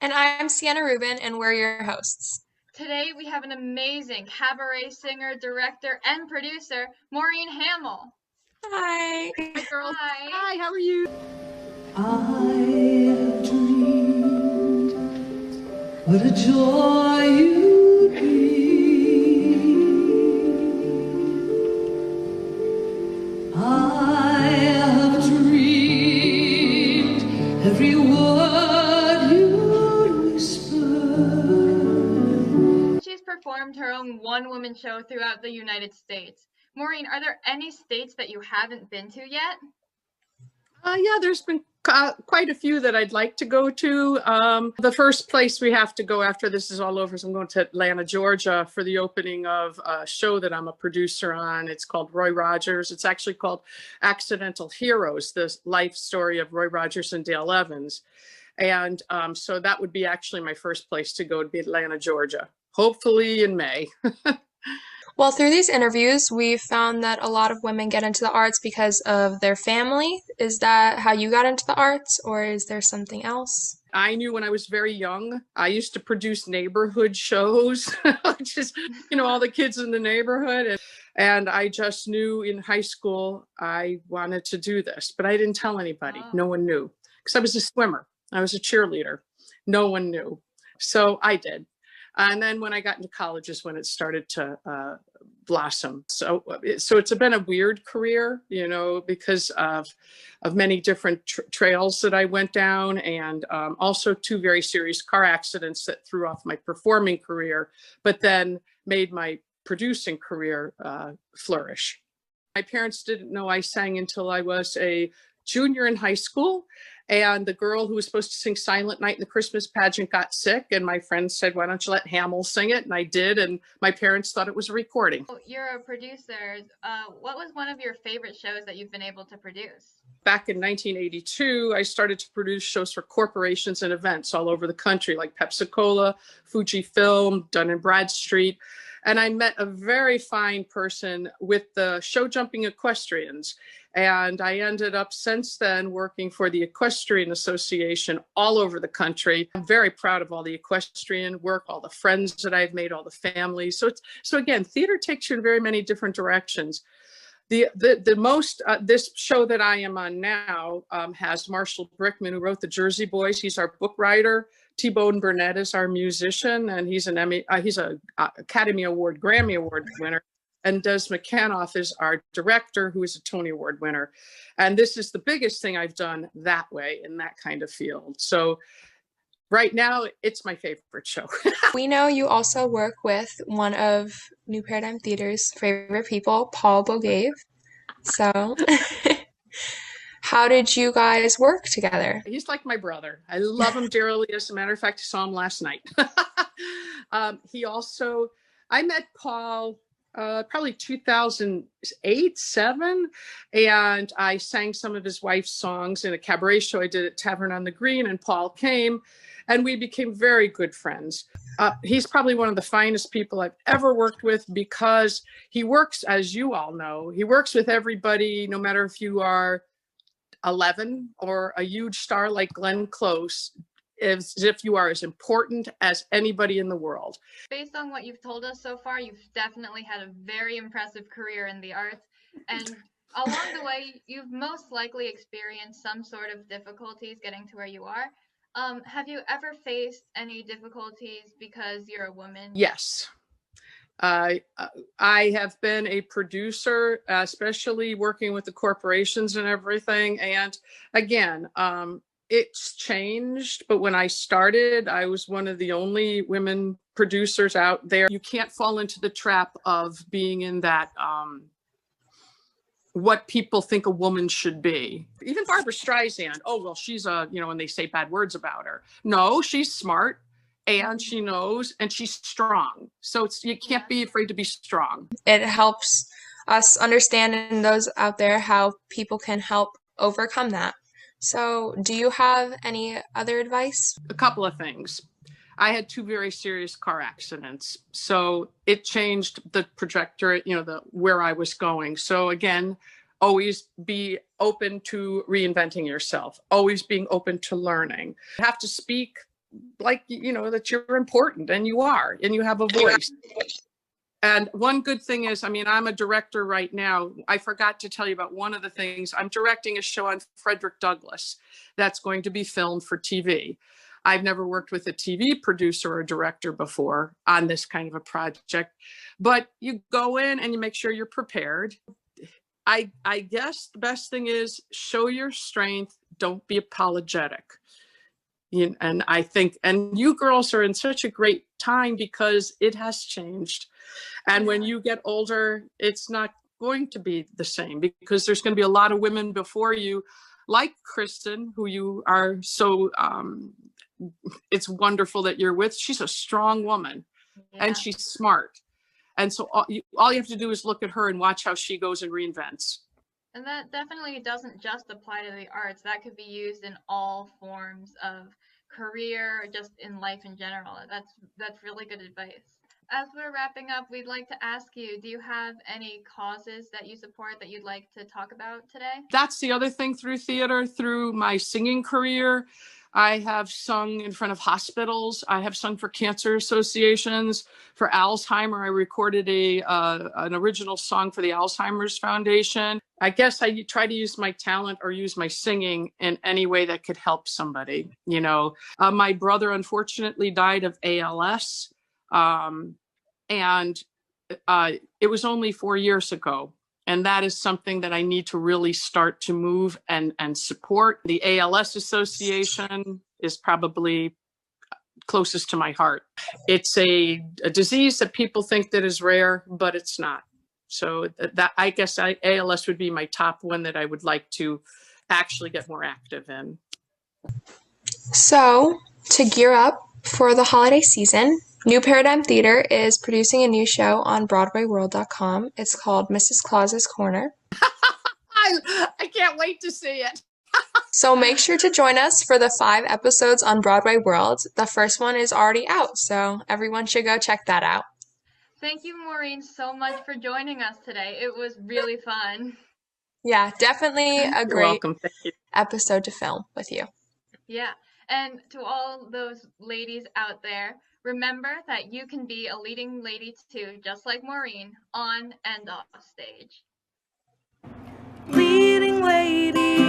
And I'm Sienna Rubin, and we're your hosts. Today we have an amazing cabaret singer, director, and producer, Maureen Hamill. Hi. Hi, girl. Hi. Hi, how are you? I have dreamed what a joy you'd be. I have dreamed every word you'd whisper. She's performed her own one-woman show throughout the United States. Maureen, are there any states that you haven't been to yet? Yeah, there's been quite a few that I'd like to go to. The first place we have to go after this is all over is I'm going to Atlanta, Georgia for the opening of a show that I'm a producer on. It's called Roy Rogers. It's actually called Accidental Heroes, the life story of Roy Rogers and Dale Evans. And so that would be actually my first place to go, would be Atlanta, Georgia, hopefully in May. Well, through these interviews, we've found that a lot of women get into the arts because of their family. Is that how you got into the arts, or is there something else? I knew when I was very young, I used to produce neighborhood shows, which is, all the kids in the neighborhood. And I just knew in high school I wanted to do this, but I didn't tell anybody. Oh. No one knew because I was a swimmer. I was a cheerleader. No one knew. So I did. And then when I got into college is when it started to blossom. So it's been a weird career, because of many different trails that I went down, and also 2 very serious car accidents that threw off my performing career, but then made my producing career flourish. My parents didn't know I sang until I was a junior in high school. And the girl who was supposed to sing Silent Night in the Christmas pageant got sick. And my friend said, why don't you let Hamill sing it? And I did. And my parents thought it was a recording. You're a producer. What was one of your favorite shows that you've been able to produce? Back in 1982, I started to produce shows for corporations and events all over the country, like Pepsi-Cola, Fujifilm, Dun & Bradstreet. And I met a very fine person with the show jumping equestrians. And I ended up since then working for the Equestrian Association all over the country. I'm very proud of all the equestrian work, all the friends that I've made, all the families. So again, theater takes you in very many different directions. This show that I am on now has Marshall Brickman, who wrote The Jersey Boys. He's our book writer. T-Bone Burnett is our musician, and he's an Academy Award, Grammy Award winner. And Des McCanoff is our director, who is a Tony Award winner. And this is the biggest thing I've done that way in that kind of field. So right now, it's my favorite show. We know you also work with one of New Paradigm Theater's favorite people, Paul Bogave. So how did you guys work together? He's like my brother. I love him dearly. As a matter of fact, I saw him last night. I met Paul probably 2008, 7, and I sang some of his wife's songs in a cabaret show I did at Tavern on the Green, and Paul came, and we became very good friends. He's probably one of the finest people I've ever worked with because he works, as you all know, he works with everybody, no matter if you are 11 or a huge star like Glenn Close, as if you are as important as anybody in the world. Based on what you've told us so far, you've definitely had a very impressive career in the arts. And along the way, you've most likely experienced some sort of difficulties getting to where you are. Have you ever faced any difficulties because you're a woman? Yes. I have been a producer, especially working with the corporations and everything. And again, it's changed, but when I started, I was one of the only women producers out there. You can't fall into the trap of being in that, what people think a woman should be. Even Barbara Streisand, she's and they say bad words about her. No, she's smart and she knows and she's strong. So you can't be afraid to be strong. It helps us understand, and those out there, how people can help overcome that. So do you have any other advice? A couple of things. I had 2 very serious car accidents. So it changed the trajectory, where I was going. So again, always be open to reinventing yourself, always being open to learning. You have to speak like, you know, that you're important, and you are, and you have a voice. And one good thing is, I mean, I'm a director right now. I forgot to tell you about one of the things. I'm directing a show on Frederick Douglass that's going to be filmed for TV. I've never worked with a TV producer or director before on this kind of a project, but you go in and you make sure you're prepared. I guess the best thing is show your strength. Don't be apologetic. And I think, and you girls are in such a great time because it has changed. And when you get older, it's not going to be the same, because there's going to be a lot of women before you, like Kristen, who you are so, it's wonderful that you're with. She's a strong woman, and she's smart. And so all you have to do is look at her and watch how she goes and reinvents. And that definitely doesn't just apply to the arts. That could be used in all forms of career, or just in life in general. That's really good advice. As we're wrapping up, we'd like to ask you, do you have any causes that you support that you'd like to talk about today? That's the other thing through theater. Through my singing career, I have sung in front of hospitals. I have sung for cancer associations. For Alzheimer, I recorded an original song for the Alzheimer's Foundation. I guess I try to use my talent or use my singing in any way that could help somebody. You know, my brother unfortunately died of ALS. And it was only 4 years ago. And that is something that I need to really start to move and support. The ALS Association is probably closest to my heart. It's a disease that people think that is rare, but it's not. So that, I guess ALS would be my top one that I would like to actually get more active in. So, to gear up for the holiday season, New Paradigm Theater is producing a new show on BroadwayWorld.com. It's called Mrs. Claus's Corner. I can't wait to see it. So make sure to join us for the 5 episodes on Broadway World. The first one is already out, so everyone should go check that out. Thank you, Maureen, so much for joining us today. It was really fun. Yeah, definitely a You're great welcome. Thank you. episode to film with you. Yeah, and to all those ladies out there, remember that you can be a leading lady too, just like Maureen, on and off stage. Leading lady.